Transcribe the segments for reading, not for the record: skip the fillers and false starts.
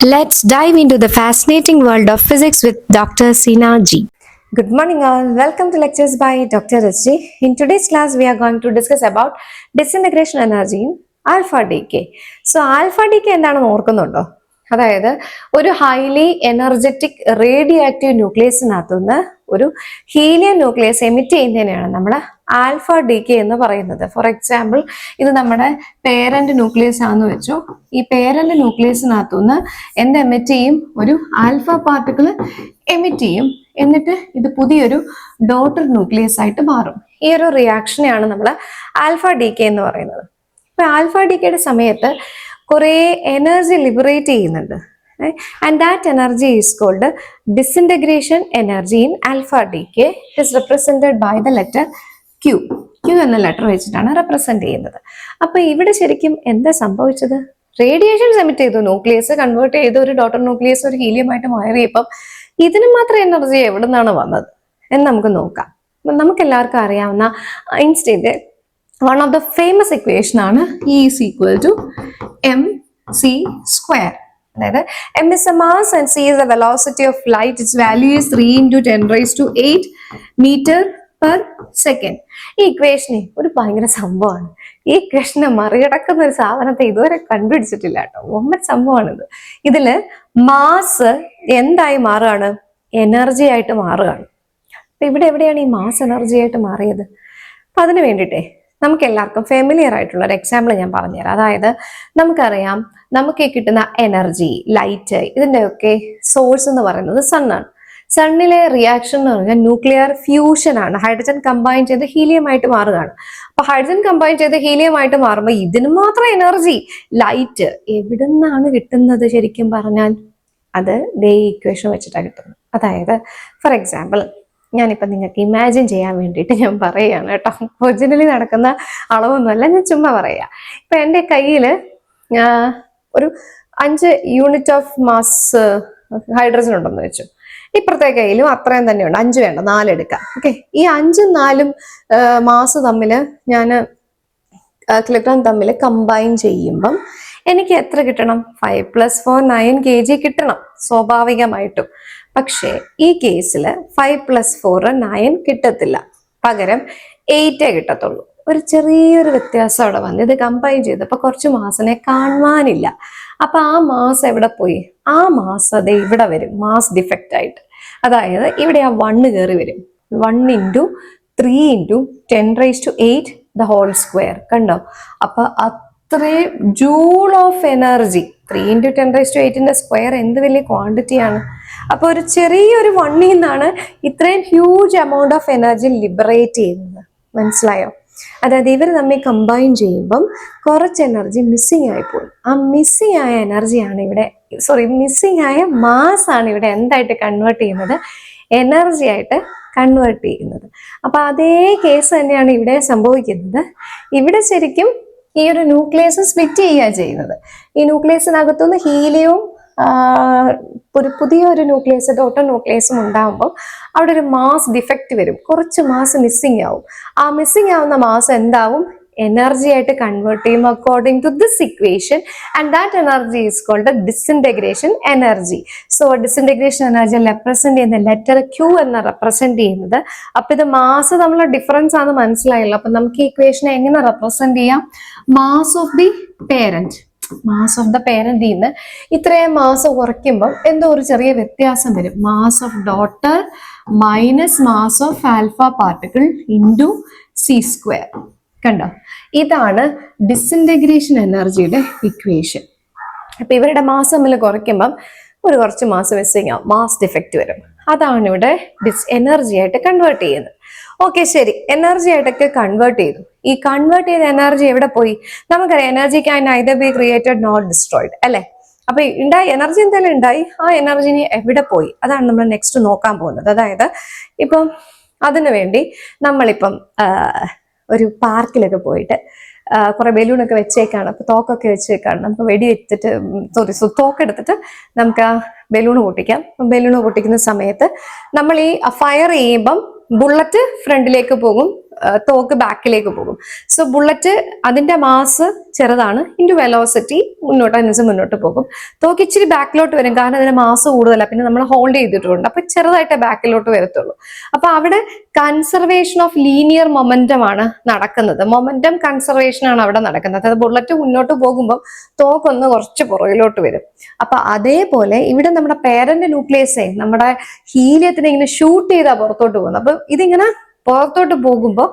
Let's dive into the fascinating world of physics with Dr. Sina G. Good morning all. Welcome to lectures by Dr. Rajji. In today's class, we are going to discuss about disintegration energy in alpha decay. So, alpha decay എന്താണെന്ന് ഓർക്കുന്നുണ്ടോ? അതായത് ഒരു highly energetic radio active ന്യൂക്ലിയസിനകത്തുനിന്ന് ഒരു helium nucleus emit ചെയ്യുന്നതിനെയാണ് നമ്മൾ alpha decay എന്ന് പറയുന്നത്. For example, ഇത് നമ്മുടെ പേരന്റ് ന്യൂക്ലിയസ് ആണെന്ന് വെച്ചു. ഈ പേരന്റ് ന്യൂക്ലിയസിനകത്തുനിന്ന് എന്ത് എമിറ്റ് ചെയ്യും? ഒരു ആൽഫ പാർട്ടിക്കിൾ എമിറ്റ് ചെയ്യും. എന്നിട്ട് ഇത് പുതിയൊരു ഡോട്ടർ ന്യൂക്ലിയസ് ആയിട്ട് മാറും. ഈ ഒരു റിയാക്ഷനെയാണ് നമ്മൾ ആൽഫ ഡികെ എന്ന് പറയുന്നത്. ഇപ്പൊ ആൽഫ ഡികെയുടെ സമയത്ത് കുറേ എനർജി ലിബറേറ്റ് ചെയ്യുന്നുണ്ട്. And that energy is called disintegration energy in alpha decay. It is represented by the letter Q. Q എന്ന ലെറ്റർ വെച്ചിട്ടാണ് റെപ്രസെന്റ് ചെയ്യുന്നത്. അപ്പൊ ഇവിടെ ശരിക്കും എന്താ സംഭവിച്ചത്? റേഡിയേഷൻസ് എമിറ്റ് ചെയ്തു, ന്യൂക്ലിയസ് കൺവേർട്ട് ചെയ്ത് ഒരു ഡോട്ടർ ന്യൂക്ലിയസ് ഒരു ഹീലിയമായിട്ട് മാറിയപ്പം ഇതിന് മാത്രം എനർജി എവിടെ നിന്നാണ് വന്നത് എന്ന് നമുക്ക് നോക്കാം. നമുക്ക് എല്ലാവർക്കും അറിയാവുന്ന ഐൻസ്റ്റൈന്റെ one of the famous equation ആണ് E is equal to mc square. അതായത് m is the mass and c is the velocity of light. Its value is 3 into 10 raised to 8 meter per second. ഈ ഇക്വേഷനെ ഒരു ഭയങ്കര സംഭവമാണ്. ഈ ഇക്വേഷനെ മറികടക്കുന്ന ഒരു സാധനത്തെ ഇതുവരെ കണ്ടുപിടിച്ചിട്ടില്ല കേട്ടോ. ഒമ്പത് സംഭവമാണിത്. ഇതില് മാസ് എന്തായി മാറുകയാണ്? എനർജി ആയിട്ട് മാറുകയാണ്. അപ്പൊ ഇവിടെ എവിടെയാണ് ഈ മാസ് എനർജി ആയിട്ട് മാറിയത്? അപ്പൊ അതിന് വേണ്ടിയിട്ടേ നമുക്ക് എല്ലാവർക്കും ഫെമിലിയർ ആയിട്ടുള്ള ഒരു എക്സാമ്പിൾ ഞാൻ പറഞ്ഞുതരാം. അതായത് നമുക്കറിയാം, നമുക്ക് കിട്ടുന്ന എനർജി, ലൈറ്റ്, ഇതിൻ്റെയൊക്കെ സോഴ്സ് എന്ന് പറയുന്നത് സണ്ണാണ്. സണ്ണിലെ റിയാക്ഷൻ എന്ന് പറഞ്ഞാൽ ന്യൂക്ലിയർ ഫ്യൂഷൻ ആണ്. ഹൈഡ്രജൻ കമ്പൈൻ ചെയ്ത് ഹീലിയം ആയിട്ട് മാറുകയാണ്. അപ്പൊ ഹൈഡ്രജൻ കമ്പൈൻ ചെയ്ത് ഹീലിയം ആയിട്ട് മാറുമ്പോൾ ഇതിന് മാത്രം എനർജി, ലൈറ്റ് എവിടെ നിന്നാണ് കിട്ടുന്നത്? ശരിക്കും പറഞ്ഞാൽ അത് ദേ ഇക്വേഷൻ വെച്ചിട്ടാണ് കിട്ടുന്നത്. അതായത് ഫോർ എക്സാമ്പിൾ, ഞാനിപ്പോൾ നിങ്ങൾക്ക് ഇമാജിൻ ചെയ്യാൻ വേണ്ടിയിട്ട് ഞാൻ പറയുകയാണ് കേട്ടോ. ഒറിജിനലി നടക്കുന്ന അളവൊന്നുമല്ല, ഞാൻ ചുമ്മാ പറയുക. ഇപ്പൊ എൻ്റെ കയ്യിൽ ഒരു 5 യൂണിറ്റ് ഓഫ് മാസ് ഹൈഡ്രജൻ ഉണ്ടെന്ന് വെച്ചു. ഇപ്പുറത്തെ കയ്യിലും അത്രയും തന്നെയുണ്ട്. 5 വേണ്ട, 4 എടുക്കാം. ഓക്കെ, ഈ 5ഉം 4ഉം മാസ് തമ്മിൽ ഞാൻ ഇലക്ട്രോൺ തമ്മിൽ കമ്പൈൻ ചെയ്യുമ്പം എനിക്ക് എത്ര കിട്ടണം? 5 + 4 9 kg കിട്ടണം സ്വാഭാവികമായിട്ടും. പക്ഷേ ഈ കേസിൽ 5 + 4 9 കിട്ടത്തില്ല, പകരം 8 കിട്ടത്തുള്ളൂ. ഒരു ചെറിയൊരു വ്യത്യാസം അവിടെ വന്ന് ഇത് കമ്പൈൻ ചെയ്തപ്പോൾ കുറച്ച് മാസിനെ കാണുവാനില്ല. അപ്പൊ ആ മാസ് എവിടെ പോയി? ആ മാസ് അത് ഇവിടെ വരും, മാസ് ഡിഫക്റ്റ് ആയിട്ട്. അതായത് ഇവിടെ ആ 1 കയറി വരും. 1 × 3 × 10 raised to 8 the whole square. കണ്ടോ? അപ്പൊ അത്രയും joule of energy. 3 × 10 raised to 8ന്റെ സ്ക്വയർ എന്ത് വലിയ ക്വാണ്ടിറ്റിയാണ്. അപ്പൊ ഒരു ചെറിയൊരു 1ൽ നിന്നാണ് ഇത്രയും huge amount of energy liberate ചെയ്യുന്നത്. മനസ്സിലായോ? അതായത് ഇവർ തമ്മിൽ കമ്പൈൻ ചെയ്യുമ്പം കുറച്ച് എനർജി മിസ്സിങ് ആയിപ്പോയി. ആ മിസ്സിങ് ആയ എനർജിയാണ് ഇവിടെ, മിസ്സിങ് ആയ മാസ് ആണ് ഇവിടെ എന്തായിട്ട് കൺവേർട്ട് ചെയ്യുന്നത്? എനർജി ആയിട്ട് കൺവേർട്ട് ചെയ്യുന്നത്. അപ്പൊ അതേ കേസ് തന്നെയാണ് ഇവിടെ സംഭവിക്കുന്നത്. ഇവിടെ ശരിക്കും ഈ ഒരു ന്യൂക്ലിയസ് സ്പ്ലിറ്റ് ചെയ്യുക ചെയ്യുന്നത്. ഈ ന്യൂക്ലിയസിനകത്തുനിന്ന് ഹീലിയവും ഒരു പുതിയൊരു ന്യൂക്ലിയസ്, ഡോട്ടർ ന്യൂക്ലിയസും ഉണ്ടാകുമ്പോൾ അവിടെ ഒരു മാസ് ഡിഫക്റ്റ് വരും. കുറച്ച് മാസ് മിസ്സിങ് ആവും. ആ മിസ്സിങ് ആവുന്ന മാസ് എന്താവും? എനർജി ആയിട്ട് കൺവേർട്ട് ചെയ്യും according to this equation. And that energy is called disintegration energy. So disintegration energy represent ചെയ്യുന്ന ലെറ്റർ ക്യൂ എന്ന് റെപ്രസെന്റ് ചെയ്യുന്നത്. അപ്പൊ ഇത് മാസ് തമ്മിലുള്ള ഡിഫറൻസ് ആണ്, മനസ്സിലായല്ലോ. അപ്പൊ നമുക്ക് ഈ ഇക്വേഷനെ എങ്ങനെ റെപ്രസെന്റ് ചെയ്യാം? Mass of the parent, mass of the പേരന്റിൽ നിന്ന് ഇത്രയും മാസ് കുറയ്ക്കുമ്പോൾ എന്തോ ഒരു ചെറിയ വ്യത്യാസം വരും. Mass of daughter minus mass of alpha particle into c². കണ്ടോ? ഇതാണ് ഡിസിൻറ്റഗ്രേഷൻ എനർജിയുടെ ഇക്വേഷൻ. അപ്പൊ ഇവരുടെ മാസ് തമ്മിൽ കുറയ്ക്കുമ്പം കുറച്ച് മാസ് മിസ്സിങ് ആവും, മാസ് ഡിഫക്റ്റ് വരും. അതാണ് ഇവിടെ എനർജി ആയിട്ട് കൺവേർട്ട് ചെയ്യുന്നത്. ഓക്കെ, ശരി, എനർജി ആയിട്ടൊക്കെ കൺവേർട്ട് ചെയ്തു. ഈ കൺവേർട്ട് ചെയ്ത എനർജി എവിടെ പോയി? നമുക്കറിയാം, energy can either be created not destroyed, അല്ലെ? അപ്പൊ ഉണ്ടായി, എനർജി എന്തായാലും ഉണ്ടായി. ആ എനർജി എവിടെ പോയി? അതാണ് നമ്മൾ നെക്സ്റ്റ് നോക്കാൻ പോകുന്നത്. അതായത് ഇപ്പം അതിനു വേണ്ടി നമ്മളിപ്പം ഒരു പാർക്കിലൊക്കെ പോയിട്ട് കുറെ ബലൂണൊക്കെ വെച്ചേക്കാണ്. അപ്പൊ തോക്കൊക്കെ വെച്ചേക്കാണ്. നമുക്ക് വെടിവെച്ചിട്ട് തോക്കെടുത്തിട്ട് നമുക്ക് ആ ബലൂണ് പൊട്ടിക്കാം. ബലൂണ് പൊട്ടിക്കുന്ന സമയത്ത് നമ്മൾ ഈ ഫയർ ചെയ്യുമ്പം ബുള്ളറ്റ് ഫ്രണ്ടിലേക്ക് പോകും, തോക്ക് ബാക്കിലേക്ക് പോകും. സോ ബുള്ളറ്റ് അതിന്റെ മാസ് ചെറുതാണ്, ഇൻറ്റു വെലോസിറ്റി അതിനനുസരിച്ച് മുന്നോട്ട് പോകും. തോക്ക് ഇച്ചിരി ബാക്കിലോട്ട് വരും, കാരണം അതിന്റെ മാസ് കൂടുതലല്ല, പിന്നെ നമ്മൾ ഹോൾഡ് ചെയ്തിട്ടുണ്ട്, അപ്പൊ ചെറുതായിട്ട് ബാക്കിലോട്ട് വരത്തുള്ളൂ. അപ്പൊ അവിടെ കൺസർവേഷൻ ഓഫ് ലീനിയർ മൊമെന്റം ആണ് നടക്കുന്നത്. മൊമെന്റം കൺസർവേഷൻ ആണ് അവിടെ നടക്കുന്നത്. അതായത് ബുള്ളറ്റ് മുന്നോട്ട് പോകുമ്പോൾ തോക്കൊന്ന് കുറച്ച് പുറകിലോട്ട് വരും. അപ്പൊ അതേപോലെ ഇവിടെ നമ്മുടെ പേരന്റ് ന്യൂക്ലിയസേ നമ്മുടെ ഹീലിയത്തിനെ ഇങ്ങനെ ഷൂട്ട് ചെയ്താ പുറത്തോട്ട് പോകുന്നത്. അപ്പൊ ഇതിങ്ങനെ പുറത്തോട്ട് പോകുമ്പോൾ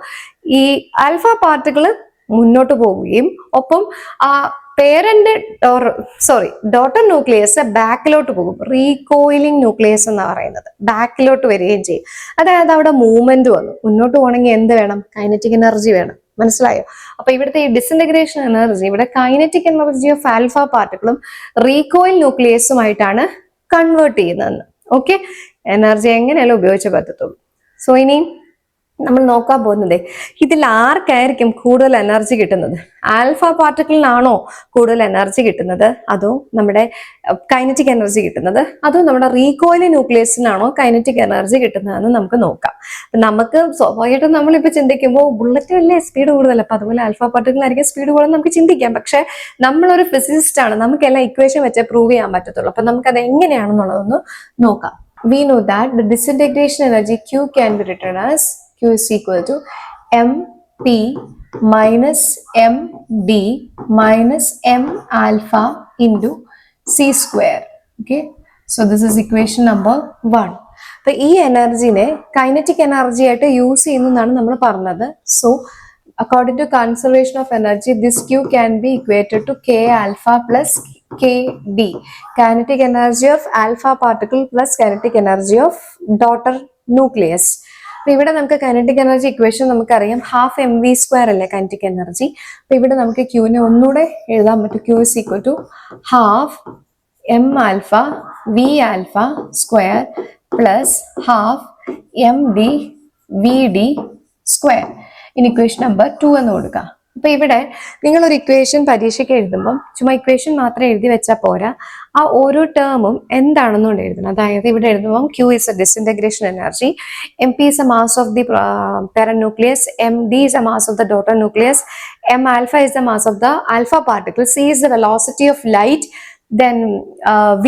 ഈ ആൽഫ പാർട്ടിക്കിള് മുന്നോട്ട് പോവുകയും ഒപ്പം ആ പേരന്റ് ഡോട്ടർ ന്യൂക്ലിയസ് ബാക്കിലോട്ട് പോകും. റീകോയിലിംഗ് ന്യൂക്ലിയസ് എന്ന് പറയുന്നത് ബാക്കിലോട്ട് വരികയും ചെയ്യും. അതായത് അവിടെ മൂവ്മെന്റ് വന്നു. മുന്നോട്ട് പോകണമെങ്കിൽ എന്ത് വേണം? കൈനറ്റിക് എനർജി വേണം. മനസ്സിലായോ? അപ്പൊ ഇവിടുത്തെ ഈ ഡിസിന്റഗ്രേഷൻ എനർജി ഇവിടെ കൈനറ്റിക് എനർജി ഓഫ് ആൽഫ പാർട്ടിക്കിളും റീകോയിൽ ന്യൂക്ലിയസുമായിട്ടാണ് കൺവേർട്ട് ചെയ്യുന്നതെന്ന്. ഓക്കെ, എനർജി എങ്ങനെയല്ല ഉപയോഗിച്ചേ പറ്റത്തുള്ളൂ. സോ ഇനി നമ്മൾ നോക്കാൻ പോകുന്നത് ഇതിൽ ആർക്കായിരിക്കും കൂടുതൽ എനർജി കിട്ടുന്നത്? ആൽഫ പാർട്ടിക്കിളിനാണോ കൂടുതൽ എനർജി കിട്ടുന്നത്, അതോ നമ്മുടെ കൈനറ്റിക് എനർജി കിട്ടുന്നത്, അതോ നമ്മുടെ റീകോയിലിംഗ് ന്യൂക്ലിയസിനാണോ കൈനറ്റിക് എനർജി കിട്ടുന്നതെന്ന് നമുക്ക് നോക്കാം. നമുക്ക് സ്വാഭാവികമായിട്ടും നമ്മളിപ്പോൾ ചിന്തിക്കുമ്പോൾ ബുള്ളറ്റ് വലിയ സ്പീഡ് കൂടുതലല്ല, അപ്പൊ അതുപോലെ ആൽഫ പാർട്ടിക്കിളിനായിരിക്കും സ്പീഡ് കൂടുതൽ നമുക്ക് ചിന്തിക്കാം. പക്ഷെ നമ്മളൊരു ഫിസിസിസ്റ്റ് ആണ്, നമുക്കെല്ലാം ഇക്വേഷൻ വെച്ച് പ്രൂവ് ചെയ്യാൻ പറ്റത്തുള്ളൂ. അപ്പൊ നമുക്കത് എങ്ങനെയാണെന്നുള്ളതൊന്ന് നോക്കാം. We know that the disintegration energy Q can be written as Q is equal to mp minus md minus m alpha into c square. Okay, so this is equation number 1. അപ്പൊ ഈ എനർജിനെ kinetic energy ആയിട്ട് use ചെയ്യുന്നതാണ് നമ്മൾ പറഞ്ഞത്. So according to conservation of energy, this Q can be equated to K alpha plus Kd, kinetic energy of alpha particle plus kinetic energy of daughter nucleus. അപ്പൊ ഇവിടെ നമുക്ക് kinetic energy equation നമുക്കറിയാം, half M V square അല്ലേ kinetic energy. അപ്പൊ ഇവിടെ നമുക്ക് ക്യൂവിനെ ഒന്നുകൂടെ എഴുതാൻ പറ്റും. Q is equal to half M alpha V alpha square plus half M D V D square. ഇനി ഇക്വേഷൻ നമ്പർ 2 എന്ന് കൊടുക്കാം. അപ്പൊ ഇവിടെ നിങ്ങൾ ഒരു ഇക്വേഷൻ പരീക്ഷയ്ക്ക് എഴുതുമ്പം ചുമ്മാ ഇക്വേഷൻ മാത്രം എഴുതി വെച്ചാൽ പോരാ, ആ ഓരോ ടേമും എന്താണെന്നുകൊണ്ട് എഴുതണം. അതായത് ഇവിടെ എഴുതുമ്പം Q is a disintegration energy, MP is a mass of the parent nucleus, MD is a mass of the daughter nucleus, M alpha is the mass of the alpha particle, C is the velocity of light, then V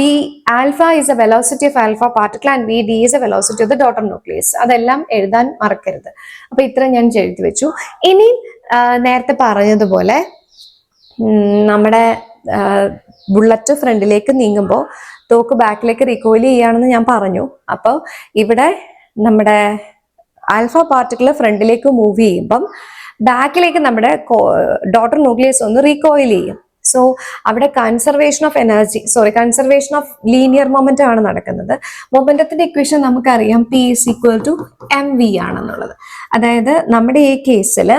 alpha is the velocity of alpha particle and VD is the velocity of the daughter nucleus. അതെല്ലാം എഴുതാൻ മറക്കരുത്. അപ്പൊ ഇത്ര ഞാൻ എഴുതി വെച്ചു. ഇനി നേരത്തെ പറഞ്ഞതുപോലെ നമ്മുടെ ബുള്ളറ്റ് ഫ്രണ്ടിലേക്ക് നീങ്ങുമ്പോൾ തോക്ക് ബാക്കിലേക്ക് റീകോയിൽ ചെയ്യുകയാണെന്ന് ഞാൻ പറഞ്ഞു. അപ്പോൾ ഇവിടെ നമ്മുടെ ആൽഫ പാർട്ടിക്കിൾ ഫ്രണ്ടിലേക്ക് മൂവ് ചെയ്യുമ്പം ബാക്കിലേക്ക് നമ്മുടെ ഡോട്ടർ ന്യൂക്ലിയസ് ഒന്ന് റീകോയിൽ ചെയ്യും. സോ അവിടെ കൺസർവേഷൻ ഓഫ് ലീനിയർ മൊമെന്റം ആണ് നടക്കുന്നത്. മൊമെന്റത്തിന്റെ ഇക്വേഷൻ നമുക്കറിയാം, P is equal to mv ആണെന്നുള്ളത്. അതായത് നമ്മുടെ ഈ കേസിൽ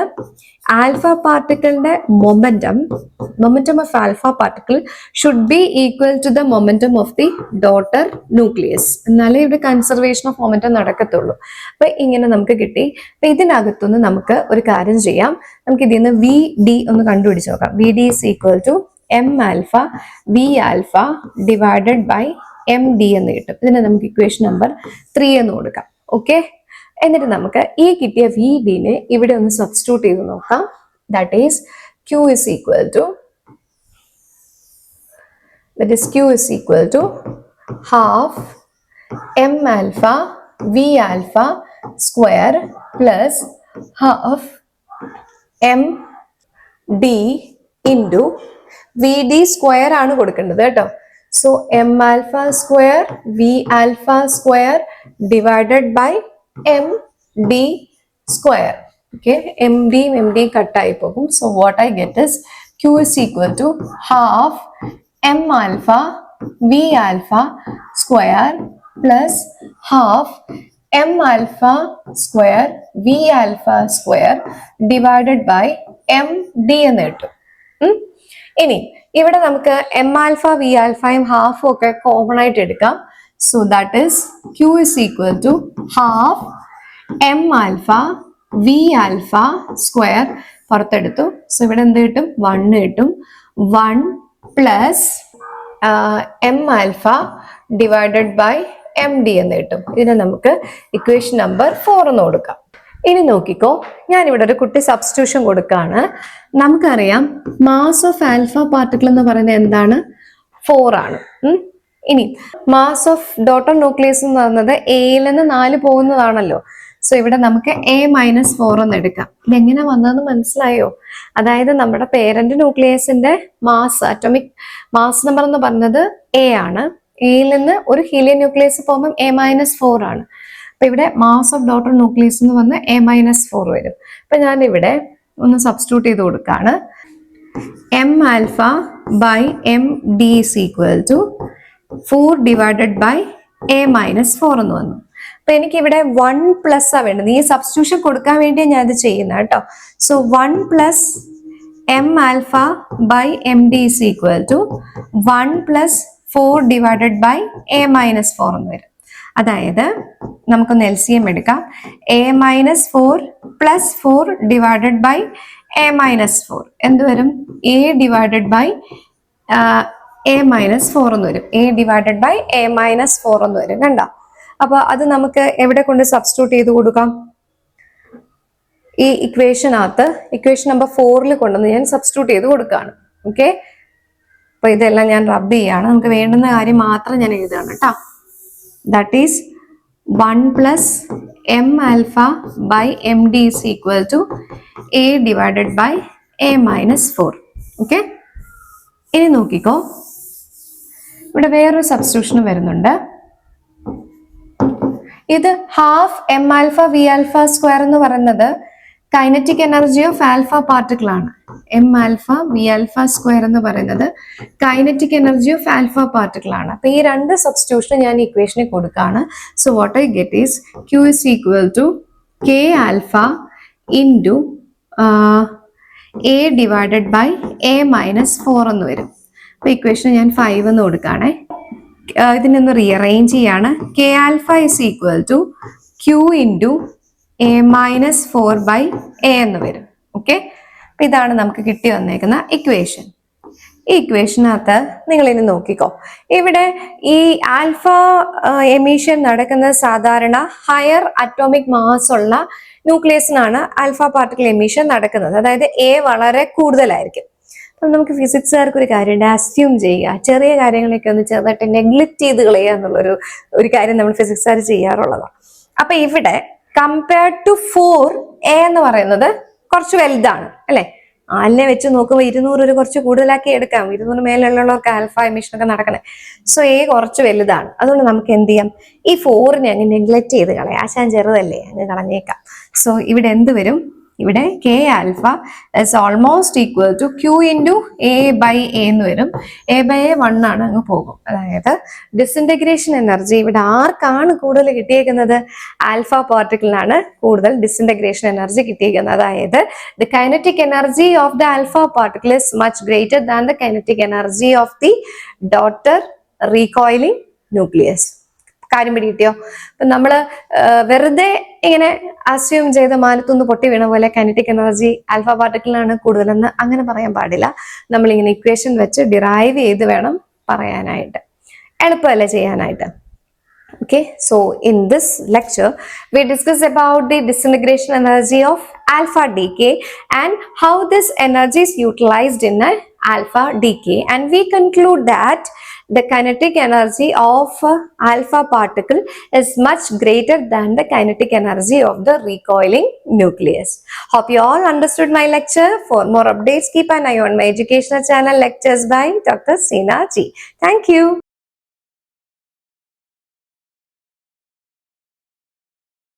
ആൽഫ പാർട്ടിക്കിളിന്റെ momentum of alpha particle should be equal to the momentum of the daughter nucleus. എന്നാലേ ഇവിടെ കൺസർവേഷൻ ഓഫ് മൊമെന്റം നടക്കത്തുള്ളൂ. അപ്പൊ ഇങ്ങനെ നമുക്ക് കിട്ടി. അപ്പൊ ഇതിനകത്തുനിന്ന് നമുക്ക് ഒരു കാര്യം ചെയ്യാം, നമുക്ക് ഇതിൽ നിന്ന് വി ഡി ഒന്ന് കണ്ടുപിടിച്ച് നോക്കാം. V D is equal to M alpha V alpha divided by M D എന്ന് കിട്ടും. ഇതിനെ നമുക്ക് ഇക്വേഷൻ നമ്പർ 3 എന്ന് കൊടുക്കാം. ഓക്കെ, എന്നിട്ട് നമുക്ക് ഈ കിട്ടിയ വി ഡിനെ ഇവിടെ ഒന്ന് സബ്സ്റ്റിറ്റ്യൂട്ട് ചെയ്ത് നോക്കാം. That is Q is equal to half m alpha v alpha square plus half m d into v d square ആണ് കൊടുക്കേണ്ടത് കേട്ടോ. So m alpha square v alpha square divided by m d square. Okay, m d കട്ടായി പോകും. So what I get is Q is equal to half m alpha v alpha square plus half m alpha square v alpha square divided by m d എന്ന് കിട്ടും. ഇനി ഇവിടെ നമുക്ക് M alpha V ആൽഫയും ഹാഫും ഒക്കെ common ആയിട്ട് എടുക്കാം. So that is Q is equal to half m alpha v alpha square പുറത്തെടുത്തു. So ഇവിടെ എന്ത് കിട്ടും? 1 കിട്ടും. 1 plus M alpha divided by M D എന്ന് കിട്ടും. ഇതിനെ നമുക്ക് ഇക്വേഷൻ നമ്പർ 4 എന്ന് കൊടുക്കാം. ഇനി നോക്കിക്കോ, ഞാനിവിടെ ഒരു കുട്ടി സബ്സ്റ്റിറ്റ്യൂഷൻ കൊടുക്കുകയാണ്. നമുക്കറിയാം മാസ് ഓഫ് ആൽഫ പാർട്ടിക്കിൾ എന്ന് പറയുന്നത് എന്താണ്? 4 ആണ്. ഇനി മാസ് ഓഫ് ഡോട്ടർ ന്യൂക്ലിയസ് എന്ന് പറയുന്നത് എയിൽ നിന്ന് 4 പോകുന്നതാണല്ലോ. സോ ഇവിടെ നമുക്ക് A-4 എന്ന് എടുക്കാം. ഇതെങ്ങനെ വന്നതെന്ന് മനസ്സിലായോ? അതായത് നമ്മുടെ പേരന്റ് ന്യൂക്ലിയസിന്റെ മാസ്, അറ്റോമിക് മാസ് നമ്പർ എന്ന് പറഞ്ഞത് A ആണ്. എയിൽ നിന്ന് ഒരു ഹീലിയം ന്യൂക്ലിയസ് പോകുമ്പോൾ A-4 ആണ്. അപ്പൊ ഇവിടെ മാസ് ഓഫ് ഡോട്ടർ ന്യൂക്ലിയസ് എന്ന് പറഞ്ഞാൽ A-4 വരും. അപ്പൊ ഞാൻ ഇവിടെ ഒന്ന് സബ്സ്റ്റിറ്റ്യൂട്ട് ചെയ്ത് കൊടുക്കുകയാണ്. M alpha by MD is equal to 4 divided by A-4 എന്ന് വന്നു. അപ്പൊ എനിക്ക് ഇവിടെ 1 പ്ലസ് ആ വേണ്ടത്. ഈ സബ്സ്റ്റിറ്റ്യൂഷൻ കൊടുക്കാൻ വേണ്ടി ഞാൻ ഇത് ചെയ്യുന്നത് കേട്ടോ. So 1 plus M alpha by MD is equal to 1 plus 4 divided by A-4 എന്ന് വരും. അതായത് നമുക്കൊന്ന് LCM എടുക്കാം. A-4 plus 4 divided by A-4 എന്ത് വരും? A ഡിവൈഡഡ് ബൈ A-4 എന്ന് വരും. A ഡിവൈഡഡ് ബൈ A-4 എന്ന് വരും. കണ്ടോ? അപ്പൊ അത് നമുക്ക് എവിടെ കൊണ്ട് സബ്സ്റ്റിറ്റ്യൂട്ട് ചെയ്ത് കൊടുക്കാം? ഈ ഇക്വേഷനകത്ത് ഇക്വേഷൻ നമ്പർ 4 കൊണ്ടുവന്ന് ഞാൻ സബ്സ്റ്റിറ്റ്യൂട്ട് ചെയ്ത് കൊടുക്കുകയാണ്. ഓക്കെ, അപ്പൊ ഇതെല്ലാം ഞാൻ റബ്ബ് ചെയ്യാണ്. നമുക്ക് വേണ്ടുന്ന കാര്യം മാത്രം ഞാൻ എഴുതുകയാണ് കേട്ടോ. That is 1 plus M alpha by MD is equal to A divided by A-4. Okay? ഇനി നോക്കിക്കോ, ഇവിടെ വേറൊരു സബ്സ്റ്റിറ്റ്യൂഷൻ വരുന്നുണ്ട്. ഇത് half M alpha V alpha square എന്ന് പറയുന്നത് kinetic energy of alpha particle ആണ്. M alpha V alpha square എന്ന് പറയുന്നത് kinetic energy of alpha particle ആണ്. അപ്പൊ ഈ രണ്ട് സബ്സ്റ്റിറ്റ്യൂഷൻ ഞാൻ ഇക്വേഷനിൽ കൊടുക്കുകയാണ്. So what I get is Q is equal to K alpha into A divided by A-4 എന്ന് വരും. അപ്പൊ ഇക്വേഷൻ ഞാൻ 5 എന്ന് കൊടുക്കുകയാണെ. ഇതിനൊന്ന് റീഅറേഞ്ച് ചെയ്യാണ്. K alpha is equal to Q into A-4 by A എന്ന് വരും. ഓക്കെ, അപ്പൊ ഇതാണ് നമുക്ക് കിട്ടി വന്നേക്കുന്ന ഇക്വേഷൻ. ഈ ഇക്വേഷനകത്ത് നിങ്ങൾ ഇനി നോക്കിക്കോ, ഇവിടെ ഈ ആൽഫ എമിഷൻ നടക്കുന്നത് സാധാരണ ഹയർ അറ്റോമിക് മാസ് ഉള്ള ന്യൂക്ലിയസിനാണ് ആൽഫ പാർട്ടിക്കിൾ എമിഷൻ നടക്കുന്നത്. അതായത് A വളരെ കൂടുതലായിരിക്കും. അപ്പം നമുക്ക് ഫിസിക്സുകാർക്ക് ഒരു കാര്യമുണ്ട്, അസ്യൂം ചെയ്യുക, ചെറിയ കാര്യങ്ങളൊക്കെ ഒന്ന് ചെറുതായിട്ട് നെഗ്ലക്ട് ചെയ്ത് കളയുക എന്നുള്ളൊരു കാര്യം നമ്മൾ ഫിസിക്സുകാർ ചെയ്യാറുള്ളതാണ്. അപ്പൊ ഇവിടെ കമ്പയർഡ് ടു 4A എന്ന് പറയുന്നത് കുറച്ച് വലുതാണ് അല്ലെ? ആലിനെ വെച്ച് നോക്കുമ്പോൾ 200 ഒരു കുറച്ച് കൂടുതലാക്കി എടുക്കാം. 200 മേലുള്ളവർക്ക് ആൽഫ എമിഷൻ ഒക്കെ നടക്കണേ. സോ A കുറച്ച് വലുതാണ്. അതുകൊണ്ട് നമുക്ക് എന്ത് ചെയ്യാം, ഈ 4നെ അങ്ങ് നെഗ്ലക്ട് ചെയ്ത് കളയാം. ആശാൻ ചെറുതല്ലേ, അങ്ങ് കളഞ്ഞേക്കാം. സോ ഇവിടെ എന്ത് വരും? ഇവിടെ K alpha is almost equal to Q into A by A എന്ന് വരും. A by A 1 ആണ്, അങ്ങ് പോകും. അതായത് ഡിസിൻറ്റഗ്രേഷൻ എനർജി ഇവിടെ ആർക്കാണ് കൂടുതൽ കിട്ടിയേക്കുന്നത്? ആൽഫ പാർട്ടിക്കിളിനാണ് കൂടുതൽ ഡിസിൻറ്റഗ്രേഷൻ എനർജി കിട്ടിയിരിക്കുന്നത്. അതായത് the kinetic energy of the alpha particle is much greater than the kinetic energy of the daughter recoiling nucleus. കാര്യം പിടികിട്ടിയോ? അപ്പൊ നമ്മള് വെറുതെ ഇങ്ങനെ അസ്യൂം ചെയ്ത് മാനത്തൊന്ന് പൊട്ടി വീണ പോലെ കൈനറ്റിക് എനർജി ആൽഫ പാർട്ടിക്കിളിനാണ് കൂടുതലെന്ന് അങ്ങനെ പറയാൻ പാടില്ല. നമ്മളിങ്ങനെ ഇക്വേഷൻ വെച്ച് ഡിറൈവ് ചെയ്ത് വേണം പറയാനായിട്ട്, എളുപ്പമല്ലേ ചെയ്യാനായിട്ട്. Okay, so in this lecture we discuss about the disintegration energy of alpha decay and how this energy is utilized in an alpha decay, and we conclude that the kinetic energy of alpha particle is much greater than the kinetic energy of the recoiling nucleus. Hope you all understood my lecture. For more updates, keep an eye on my educational channel Lectures by Dr. Seena G. Thank you.